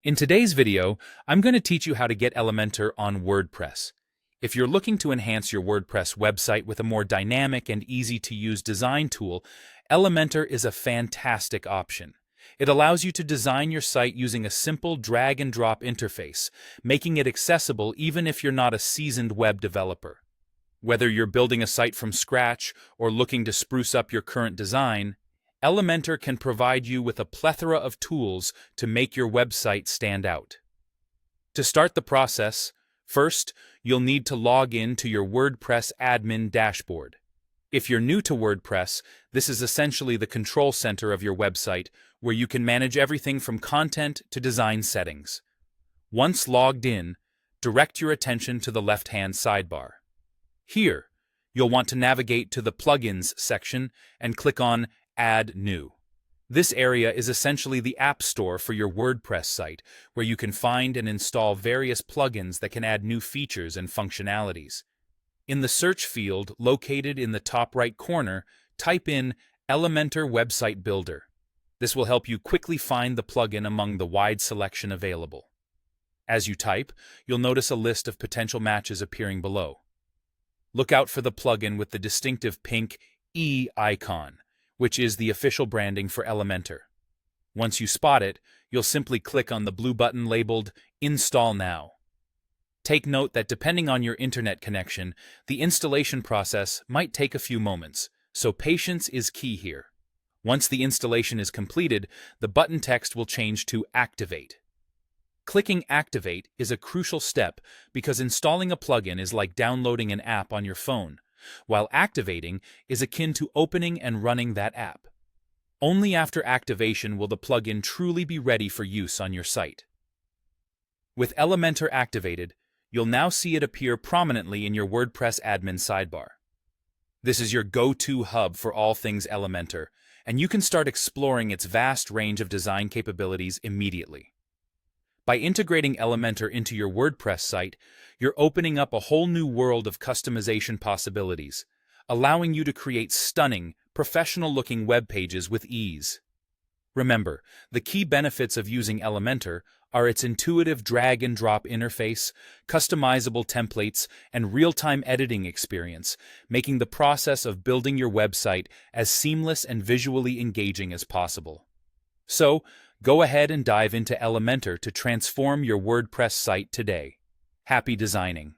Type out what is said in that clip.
In today's video, I'm going to teach you how to get Elementor on WordPress. If you're looking to enhance your WordPress website with a more dynamic and easy-to-use design tool, Elementor is a fantastic option. It allows you to design your site using a simple drag-and-drop interface, making it accessible even if you're not a seasoned web developer. Whether you're building a site from scratch or looking to spruce up your current design, Elementor can provide you with a plethora of tools to make your website stand out. To start the process, first, you'll need to log in to your WordPress admin dashboard. If you're new to WordPress, this is essentially the control center of your website, where you can manage everything from content to design settings. Once logged in, direct your attention to the left-hand sidebar. Here, you'll want to navigate to the Plugins section and click on Add New. This area is essentially the App Store for your WordPress site, where you can find and install various plugins that can add new features and functionalities. In the search field located in the top right corner, type in Elementor Website Builder. This will help you quickly find the plugin among the wide selection available. As you type, you'll notice a list of potential matches appearing below. Look out for the plugin with the distinctive pink E icon, which is the official branding for Elementor. Once you spot it, you'll simply click on the blue button labeled Install Now. Take note that depending on your internet connection, the installation process might take a few moments, so patience is key here. Once the installation is completed, the button text will change to Activate. Clicking Activate is a crucial step because installing a plugin is like downloading an app on your phone, while activating is akin to opening and running that app. Only after activation will the plugin truly be ready for use on your site. With Elementor activated, you'll now see it appear prominently in your WordPress admin sidebar. This is your go-to hub for all things Elementor, and you can start exploring its vast range of design capabilities immediately. By integrating Elementor into your WordPress site, you're opening up a whole new world of customization possibilities, allowing you to create stunning, professional-looking web pages with ease. Remember, the key benefits of using Elementor are its intuitive drag-and-drop interface, customizable templates, and real-time editing experience, making the process of building your website as seamless and visually engaging as possible. So, go ahead and dive into Elementor to transform your WordPress site today. Happy designing!